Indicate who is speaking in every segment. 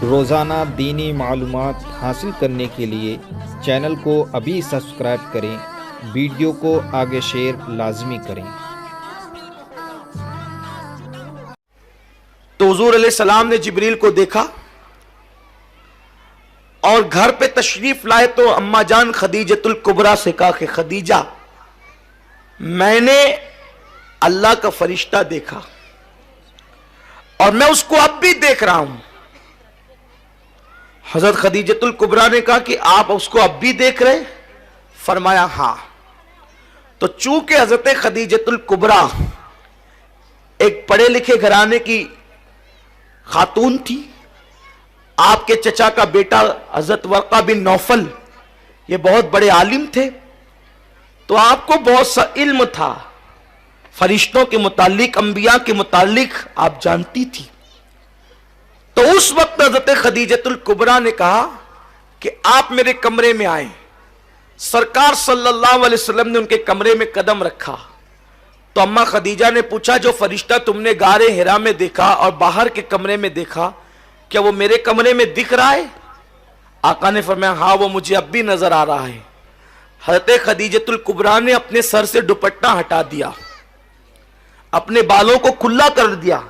Speaker 1: रोज़ाना दीनी मालूमात हासिल करने के लिए चैनल को अभी सब्सक्राइब करें, वीडियो को आगे शेयर लाजमी करें।
Speaker 2: तो हुजूर अलैहिस्सलाम ने जिब्रील को देखा और घर पे तशरीफ लाए तो अम्मा जान खदीजतुल कुबरा से कहा कि खदीजा, मैंने अल्लाह का फरिश्ता देखा और मैं उसको अब भी देख रहा हूं। हजरत खदीजतुल कुबरा ने कहा कि आप उसको अब भी देख रहे? फरमाया हां। तो चूंकि हजरत खदीजतुल कुबरा एक पढ़े लिखे घराने की खातून थी, आपके चचा का बेटा हजरत वर्का बिन नौफल ये बहुत बड़े आलिम थे, तो आपको बहुत सा इल्म था, फरिश्तों के मुतालिक, अंबिया के मुतालिक आप जानती थी। तो उस वक्त हजरत खदीजतुल कुबरा ने कहा कि आप मेरे कमरे में आए। सरकार सल्लल्लाहु अलैहि वसल्लम ने उनके कमरे में कदम रखा तो अम्मा खदीजा ने पूछा, जो फरिश्ता तुमने गारे हिरा में देखा और बाहर के कमरे में देखा, क्या वो मेरे कमरे में दिख रहा है? आका ने फरमाया हाँ, वो मुझे अब भी नजर आ रहा है। हजरत खदीजतुल कुबरा ने अपने सर से दुपट्टा हटा दिया, अपने बालों को खुला कर दिया।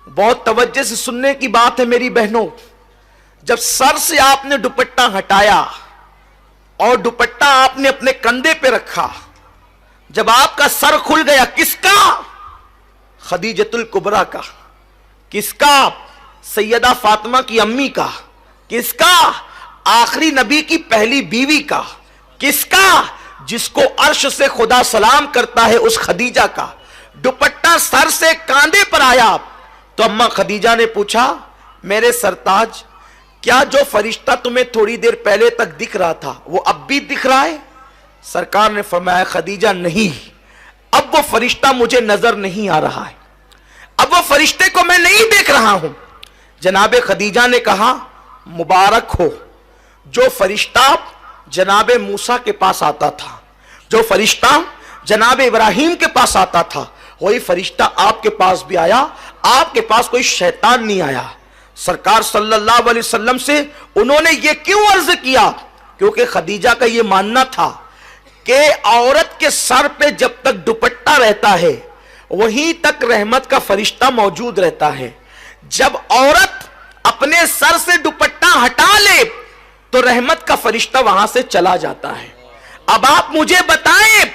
Speaker 2: बहुत तवज्जो से सुनने की बात है मेरी बहनों, जब सर से आपने दुपट्टा हटाया और दुपट्टा आपने अपने कंधे पे रखा, जब आपका सर खुल गया, किसका? खदीजतुल कुबरा का। किसका? सैयदा फातिमा की अम्मी का। किसका? आखिरी नबी की पहली बीवी का। किसका? जिसको अर्श से खुदा सलाम करता है उस खदीजा का। दुपट्टा सर से कांधे पर आया तो अम्मा खदीजा ने पूछा, मेरे सरताज, क्या जो फरिश्ता तुम्हें थोड़ी देर पहले तक दिख रहा था वो अब भी दिख रहा है? सरकार ने फरमाया, खदीजा नहीं, अब वो फरिश्ता मुझे नजर नहीं आ रहा है, अब वो फरिश्ते को मैं नहीं देख रहा हूं। जनाबे खदीजा ने कहा, मुबारक हो, जो फरिश्ता जनाबे मूसा के पास आता था, जो फरिश्ता जनाबे इब्राहिम के पास आता था, वही फरिश्ता आपके पास भी आया। आपके पास कोई शैतान नहीं आया। सरकार सल्लल्लाहु अलैहि वसल्लम से उन्होंने ये क्यों अर्ज किया? क्योंकि खदीजा का ये मानना था कि औरत के सर पे जब तक दुपट्टा रहता है वहीं तक रहमत का फरिश्ता मौजूद रहता है। जब औरत अपने सर से दुपट्टा हटा ले तो रहमत का फरिश्ता वहां से चला जाता है। अब आप मुझे बताएं,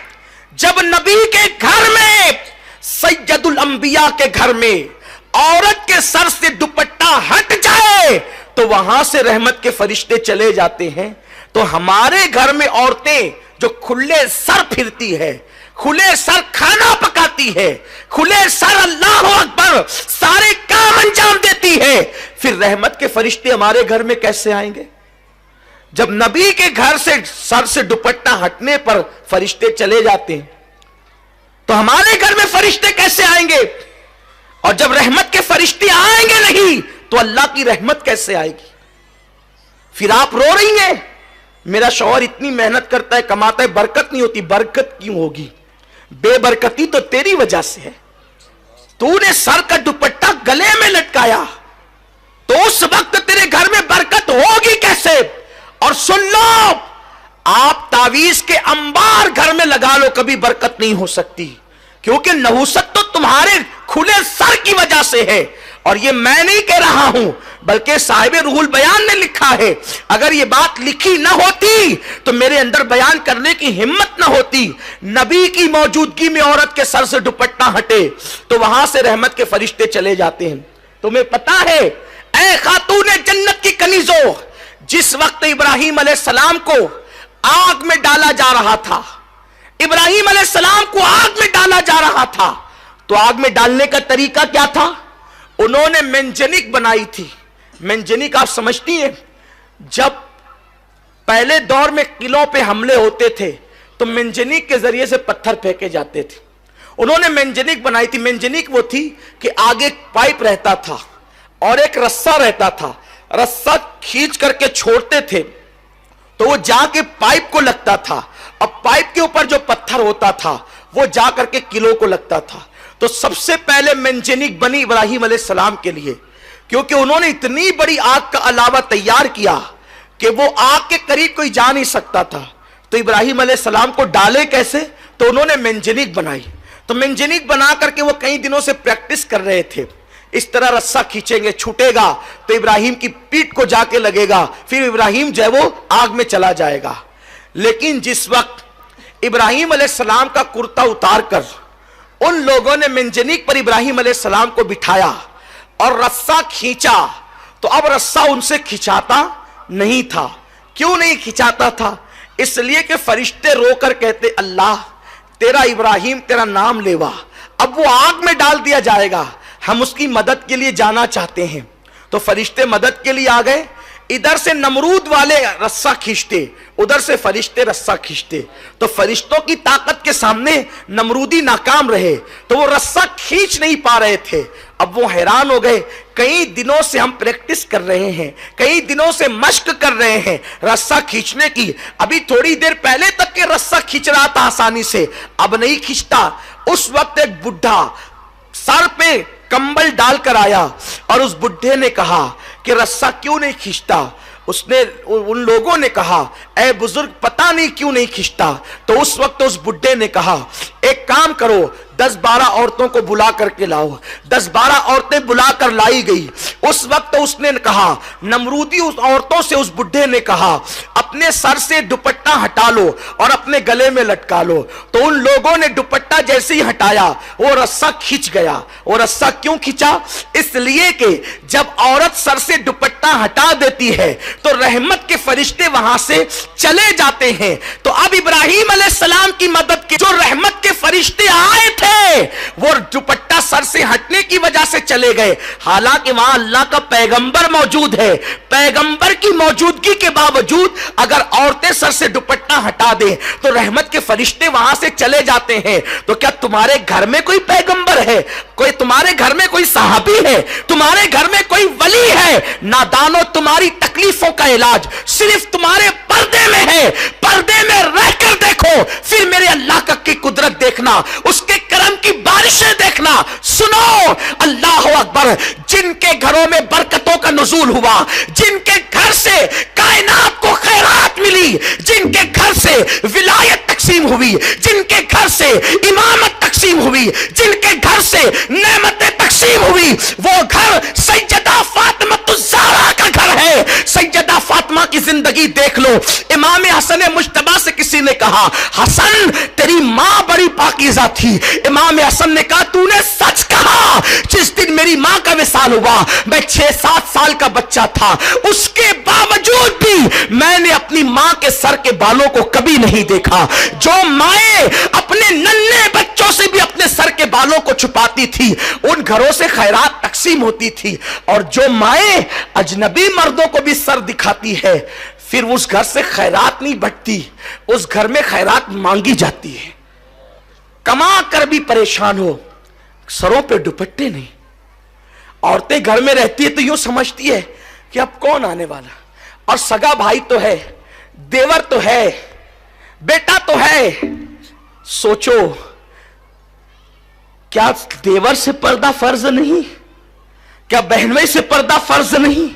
Speaker 2: जब नबी के घर में, सैयदुल अंबिया के घर में औरत के सर से दुपट्टा हट जाए तो वहां से रहमत के फरिश्ते चले जाते हैं, तो हमारे घर में औरतें जो खुले सर फिरती है, खुले सर खाना पकाती है, खुले सर अल्लाह अकबर सारे काम अंजाम देती है, फिर रहमत के फरिश्ते हमारे घर में कैसे आएंगे? जब नबी के घर से सर से दुपट्टा हटने पर फरिश्ते चले जाते हैं तो हमारे घर में फरिश्ते कैसे आएंगे? और जब रहमत के फरिश्ते आएंगे नहीं तो अल्लाह की रहमत कैसे आएगी? फिर आप रो रही हैं, मेरा शौहर इतनी मेहनत करता है, कमाता है, बरकत नहीं होती। बरकत क्यों होगी? बेबरकती तो तेरी वजह से है। तूने सर का दुपट्टा गले में लटकाया तो उस वक्त तेरे घर में बरकत होगी कैसे? और सुन लो, आप तावीज के अंबार घर में लगा लो, कभी बरकत नहीं हो सकती, क्योंकि नहुसत तो तुम्हारे खुले सर की वजह से है। और ये मैं नहीं कह रहा हूं, बल्कि साहिब रूहुल बयान ने लिखा है। अगर ये बात लिखी ना होती तो मेरे अंदर बयान करने की हिम्मत ना होती। नबी की मौजूदगी में औरत के सर से दुपट्टा हटे तो वहां से रहमत के फरिश्ते चले जाते हैं। तुम्हें पता है, ऐ खातूने जन्नत की कनीजों, जिस वक्त इब्राहिम अलैहिस्सलाम को आग में डाला जा रहा था, इब्राहिम अलैहिस्सलाम को आग में डाला जा रहा था, तो आग में डालने का तरीका क्या था? उन्होंने मेंजनिक बनाई थी। मेंजनिक आप समझती हैं, जब पहले दौर में किलों पे हमले होते थे तो मेंजनिक के जरिए से पत्थर फेंके जाते थे। उन्होंने मेंजनिक बनाई थी। मेंजनिक वो थी कि आगे पाइप रहता था और एक रस्सा रहता था, रस्सा खींच करके छोड़ते थे तो वो जाके पाइप को लगता था, और पाइप के ऊपर जो पत्थर होता था वो जाकर के किलो को लगता था। तो सबसे पहले मेंजनिक बनी इब्राहिम अलैहिस्सलाम के लिए, क्योंकि उन्होंने इतनी बड़ी आग का अलावा तैयार किया कि वो आग के करीब कोई जा नहीं सकता था। तो इब्राहिम अलैहिस्सलाम को डाले कैसे? तो उन्होंने मंजनीक बनाई। तो मंजनीक बना करके वो कई दिनों से प्रैक्टिस कर रहे थे। इस तरह रस्सा खींचेंगे, छूटेगा तो इब्राहिम की पीठ को जाके लगेगा, फिर इब्राहिम जो है वो आग में चला जाएगा। लेकिन जिस वक्त इब्राहिम अलैहिस्सलाम का कुर्ता उतार कर उन लोगों ने मंजनीक पर इब्राहिम अलैहिस्सलाम को बिठाया और रस्सा खींचा, तो अब रस्सा उनसे खिंचाता नहीं था। क्यों नहीं खिंचाता था? इसलिए कि फरिश्ते रोकर कहते, अल्लाह तेरा इब्राहिम तेरा नाम लेवा, अब वो आग में डाल दिया जाएगा, हम उसकी मदद के लिए जाना चाहते हैं। तो फरिश्ते मदद के लिए आ गए। इधर से नमरूद वाले रस्सा खींचते, उधर से फरिश्ते रस्सा खींचते। तो फरिश्तों की ताकत के सामने नमरूदी नाकाम रहे, तो वो रस्सा खींच नहीं पा रहे थे। अब वो हैरान हो गए, कई दिनों से हम प्रैक्टिस कर रहे हैं, कई दिनों से मश्क कर रहे हैं रस्सा खींचने की। अभी थोड़ी देर पहले तक के रस्सा खींच रहा था आसानी से, अब नहीं खींचता। उस वक्त एक बुढ़ा सर पे कंबल डालकर आया और उस बुढ़े ने कहा कि रस्सा क्यों नहीं खींचता? उसने उन लोगों ने कहा, ऐ बुजुर्ग पता नहीं क्यों नहीं खींचता। तो उस वक्त उस बुढ़े ने कहा, एक काम करो, 10-12 औरतों को बुला करके लाओ। 10-12 औरतें बुलाकर लाई गई। उस वक्त उसने कहा, नमरूदी उस औरतों से उस बुढ़े ने कहा, अपने सर से दुपट्टा हटा लो और अपने गले में लटका लो। तो उन लोगों ने दुपट्टा जैसे ही हटाया वो रस्सा खींच गया। वो रस्सा क्यों खींचा? इसलिए कि जब औरत सर से दुपट्टा हटा देती है तो रहमत के फरिश्ते वहां से चले जाते हैं। तो अब इब्राहिम अलैहिस्सलाम की मदद के जो रहमत के फरिश्ते आए थे वो दुपट्टा सर से हटने की वजह से चले गए। हालांकि वहां अल्लाह का पैगंबर मौजूद है, पैगंबर की मौजूदगी के बावजूद अगर औरतें सर से दुपट्टा हटा दें तो रहमत के फरिश्ते वहां से चले जाते हैं। तो क्या तुम्हारे घर में कोई पैगंबर है? कोई तुम्हारे घर में कोई सहाबी है? तुम्हारे घर में कोई वली है? नादानो, तुम्हारी तकलीफों का इलाज सिर्फ तुम्हारे पर्दे में है। पर्दे में रहकर देखो, फिर मेरे अल्लाह की कुदरत देखना, उसके करम की बारिशें देखना। सुनो, अल्लाह अकबर। जिनके घरों में बरकतों का नुज़ूल हुआ, जिनके घर से कायनात को खैरात मिली, जिनके घर से विलायत तकसीम हुई, जिनके घर से इमामत तकसीम हुई, जिनके घर से नेमतें तकसीम हुई, वो घर सैयदा फातिमा का घर है। सैयदा फातिमा की जिंदगी देख लो। इमाम हसन मुश्तबा से किसी ने कहा, हसन तेरी मां बड़ी पाकीज़ा थी। इमाम हसन ने कहा, तूने सच कहा। जिस दिन मेरी मां का विसाल हुआ मैं 6-7 साल का बच्चा था, उसके बावजूद भी मैंने अपनी मां के सर के बालों को कभी नहीं देखा। जो माएं अपने नन्हे बच्चों से भी अपने सर के बालों को छुपाती थी, उन घरों से खैरात तकसीम होती थी। और जो माएं अजनबी मर्दों को भी सर दिखाती है, फिर उस घर से खैरात नहीं बटती, उस घर में खैरात मांगी जाती है। कमा कर भी परेशान हो, सरों पे दुपट्टे नहीं। औरतें घर में रहती है तो यूं समझती है कि अब कौन आने वाला, और सगा भाई तो है, देवर तो है, बेटा तो है। सोचो, क्या देवर से पर्दा फर्ज नहीं? क्या बहनों से पर्दा फर्ज नहीं?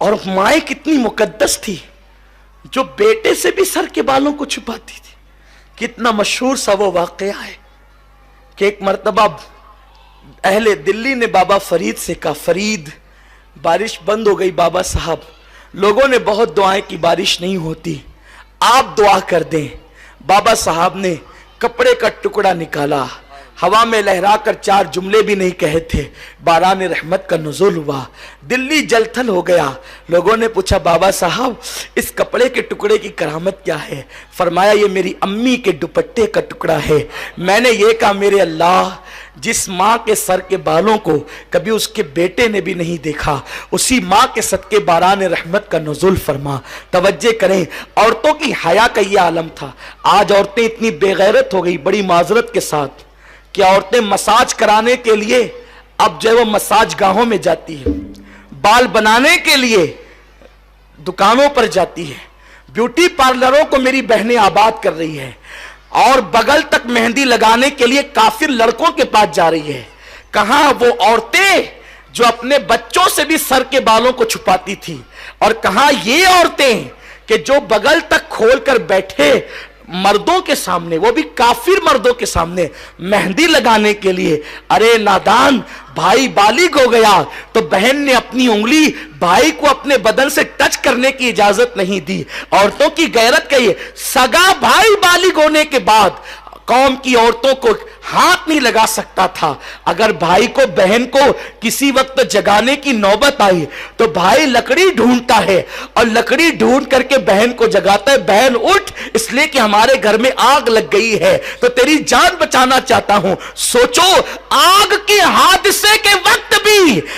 Speaker 2: और माए कितनी मुकद्दस थी, जो बेटे से भी सर के बालों को छुपाती थी। कितना मशहूर सा वो वाकया है कि एक मर्तबा अहले दिल्ली ने बाबा फरीद से कहा, फरीद बारिश बंद हो गई बाबा साहब, लोगों ने बहुत दुआएं की, बारिश नहीं होती, आप दुआ कर दें। बाबा साहब ने कपड़े का टुकड़ा निकाला, हवा में लहराकर 4 जुमले भी नहीं कहे थे, बारान रहमत का नुज़ूल हुआ, दिल्ली जलथल हो गया। लोगों ने पूछा, बाबा साहब इस कपड़े के टुकड़े की करामत क्या है? फरमाया, ये मेरी अम्मी के दुपट्टे का टुकड़ा है। मैंने ये कहा, मेरे अल्लाह, जिस माँ के सर के बालों को कभी उसके बेटे ने भी नहीं देखा, उसी माँ के सदके बारान रहमत का नुज़ूल फरमा। तवज्जे करें, औरतों की हया का ये आलम था। आज औरतें इतनी बेगैरत हो गई, बड़ी माजरत के साथ, कि औरतें मसाज कराने के लिए अब जो है वो मसाज गाहों में जाती है, बाल बनाने के लिए दुकानों पर जाती है, ब्यूटी पार्लरों को मेरी बहनें आबाद कर रही है, और बगल तक मेहंदी लगाने के लिए काफिर लड़कों के पास जा रही है। कहां वो औरतें जो अपने बच्चों से भी सर के बालों को छुपाती थी। और कहा ये औरतें कि जो बगल तक खोलकर बैठे मर्दों के सामने, वो भी काफिर मर्दों के सामने मेहंदी लगाने के लिए। अरे नादान, भाई बालिग हो गया तो बहन ने अपनी उंगली भाई को अपने बदन से टच करने की इजाजत नहीं दी। औरतों की गैरत का ये, सगा भाई बालिग होने के बाद कौम की औरतों को हाथ नहीं लगा सकता था। अगर भाई को बहन को किसी वक्त जगाने की नौबत आई तो भाई लकड़ी ढूंढता है और लकड़ी ढूंढ करके बहन को जगाता है, बहन उठ, इसलिए कि हमारे घर में आग लग गई है तो तेरी जान बचाना चाहता हूं। सोचो, आग के हादसे के वक्त भी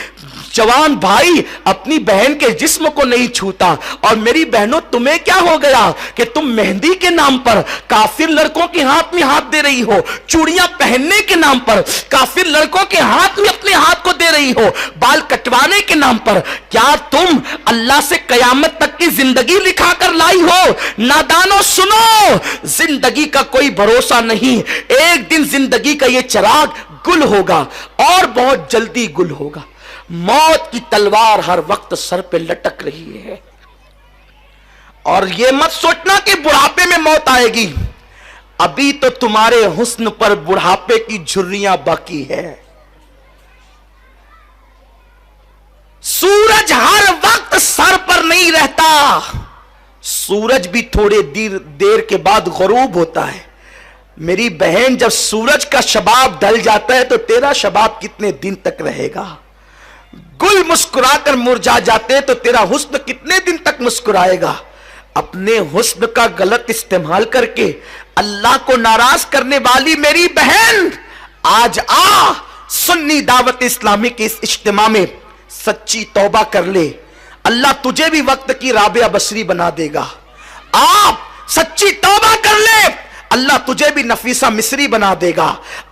Speaker 2: जवान भाई अपनी बहन के जिस्म को नहीं छूता। और मेरी बहनों, तुम्हें क्या हो गया कि तुम मेहंदी के नाम पर काफिर लड़कों के हाथ में हाथ दे रही हो, चूड़ियां पहनने के नाम पर काफिर लड़कों के हाथ में अपने हाथ को दे रही हो, बाल कटवाने के नाम पर। क्या तुम अल्लाह से कयामत तक की जिंदगी लिखा कर लाई हो? नादानो सुनो, जिंदगी का कोई भरोसा नहीं। एक दिन जिंदगी का यह चिराग गुल होगा और बहुत जल्दी गुल होगा। मौत की तलवार हर वक्त सर पे लटक रही है। और यह मत सोचना कि बुढ़ापे में मौत आएगी, अभी तो तुम्हारे हुस्न पर बुढ़ापे की झुर्रियां बाकी है। सूरज हर वक्त सर पर नहीं रहता, सूरज भी थोड़े देर के बाद गरूब होता है। मेरी बहन, जब सूरज का शबाब ढल जाता है तो तेरा शबाब कितने दिन तक रहेगा? गुल मुस्कुराकर मुरझा जाते हैं तो तेरा हुस्न कितने दिन तक मुस्कुराएगा? अपने हुस्न का गलत इस्तेमाल करके अल्लाह को नाराज करने वाली मेरी बहन, आज आ सुन्नी दावत इस्लामी के इस इज्तिमा में सच्ची तौबा कर ले। अल्लाह तुझे भी वक्त की राबिया बसरी बना देगा। आप सच्ची तौबा कर ले, अल्लाह तुझे भी नफीसा मिस्री बना देगा।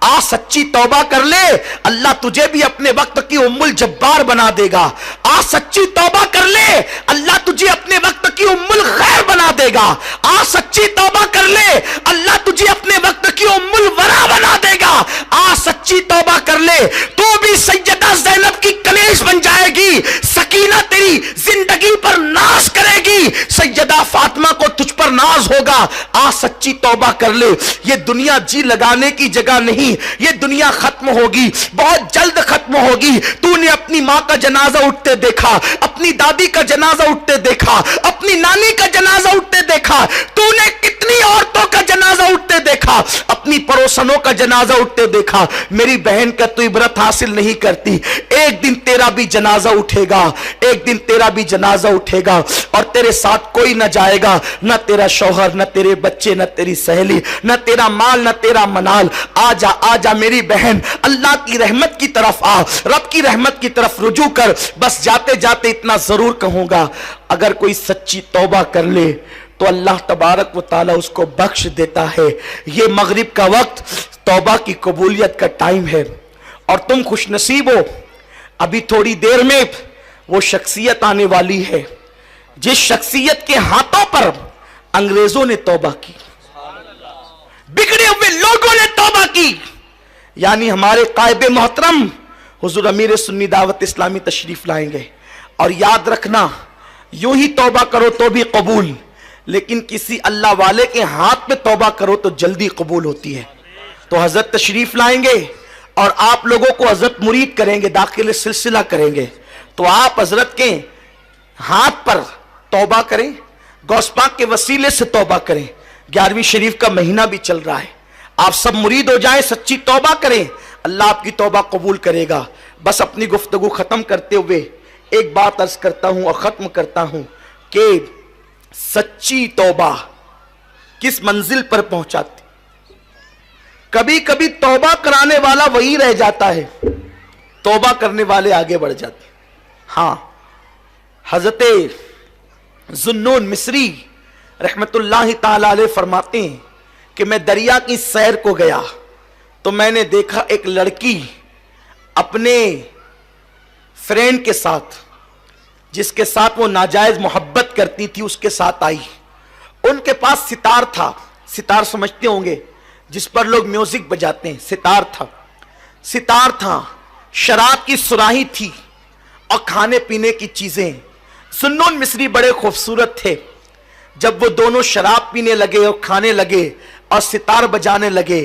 Speaker 2: आ सच्ची तौबा कर ले, अल्लाह तुझे भी अपने वक्त की उम्मुल जब्बार बना देगा। आ सच्ची तौबा कर ले, अल्लाह तुझे अपने वक्त की उम्मुल खैर बना देगा। आ सच्ची तौबा कर ले, अल्लाह तुझे अपने वक्त की उम्मुल वरा बना देगा। आ सच्ची तौबा कर ले, तू भी सैयदा ज़ैनब की कलेश बन जाएगी। सकीना तेरी जिंदगी पर नाज करेगी, सैयदा फातिमा को तुझ पर नाज होगा। आ सच्ची तौबा कर ले, ये दुनिया जी लगाने की जगह नहीं, ये दुनिया खत्म होगी, बहुत जल्द खत्म होगी। तूने अपनी मां का जनाजा उठते देखा, अपनी दादी का जनाजा उठते देखा, अपनी नानी का जनाजा उठते देखा, तूने कितनी औरतों का जनाजा उठते देखा, अपनी पड़ोसनों का जनाजा उठते देखा। मेरी बहन का तू इबरत हासिल नहीं करती। एक दिन तेरा भी जनाजा उठेगा, एक दिन तेरा भी जनाजा उठेगा और तेरे साथ कोई ना जाएगा, ना तेरा शौहर, ना तेरे बच्चे, ना तेरी सहेली, न तेरा माल, न तेरा मनाल। आजा आजा मेरी बहन, अल्लाह की रहमत की तरफ आ, रब की रहमत की तरफ रुजू कर। बस जाते जाते इतना जरूर कहूंगा, अगर कोई सच्ची तौबा कर ले तो अल्लाह तबारक व ताला उसको बख्श देता है। ये मगरिब का वक्त तौबा की कबूलियत का टाइम है और तुम खुशनसीब हो, अभी थोड़ी देर में वो शख्सियत आने वाली है जिस शख्सियत के हाथों पर अंग्रेजों ने तौबा की, बिगड़े हुए लोगों ने तौबा की। यानी हमारे कायबे मोहतरम हुजूर अमीर सुन्नी दावत इस्लामी तशरीफ लाएंगे। और याद रखना, यूं ही तौबा करो तो भी कबूल, लेकिन किसी अल्लाह वाले के हाथ में तौबा करो तो जल्दी कबूल होती है। तो हजरत तशरीफ लाएंगे और आप लोगों को हजरत मुरीद करेंगे, दाखिल सिलसिला करेंगे। तो आप हजरत के हाथ पर तौबा करें, गौस पाक के वसीले से तौबा करें। 11वीं शरीफ का महीना भी चल रहा है, आप सब मुरीद हो जाएं, सच्ची तौबा करें, अल्लाह आपकी तौबा कबूल करेगा। बस अपनी गुफ्तगू खत्म करते हुए एक बात अर्ज करता हूं और खत्म करता हूं कि सच्ची तौबा किस मंजिल पर पहुंचाती। कभी कभी तौबा कराने वाला वही रह जाता है, तौबा करने वाले आगे बढ़ जाते। हां, हजरत जुन्नून मिस्री रहमतुल्लाह ताला अलैह फरमाते हैं कि मैं दरिया की सैर को गया तो मैंने देखा एक लड़की अपने फ्रेंड के साथ, जिसके साथ वो नाजायज मोहब्बत करती थी, उसके साथ आई। उनके पास सितार था, सितार समझते होंगे जिस पर लोग म्यूजिक बजाते हैं, सितार था, शराब की सुराही थी, और खाने पीने की चीजें। जुन्नून मिस्री बड़े खूबसूरत थे। जब वो दोनों शराब पीने लगे और खाने लगे और सितार बजाने लगे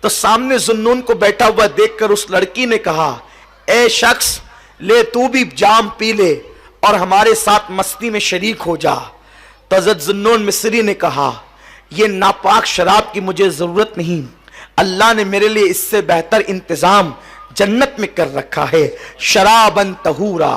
Speaker 2: तो सामने जुन्नून को बैठा हुआ देखकर उस लड़की ने कहा, ए शख्स, ले तू भी जाम पी ले और हमारे साथ मस्ती में शरीक हो जा। तो हज़रत जुन्नून मिस्री ने कहा, यह नापाक शराब की मुझे जरूरत नहीं, अल्लाह ने मेरे लिए इससे बेहतर इंतजाम जन्नत में कर रखा है। शराबन तहूरा,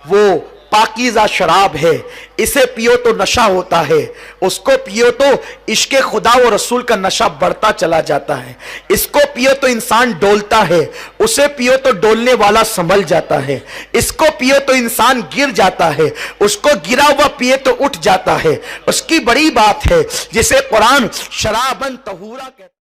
Speaker 2: वो पाकीज़ा शराब है, इसे पियो तो नशा होता है, उसको पियो तो इश्क़े खुदा और रसूल का नशा बढ़ता चला जाता है। इसको पियो तो इंसान डोलता है, उसे पियो तो डोलने वाला संभल जाता है। इसको पियो तो इंसान गिर जाता है, उसको गिरा हुआ पिए तो उठ जाता है। उसकी बड़ी बात है जिसे कुरान शराबन तहूरा कहता है।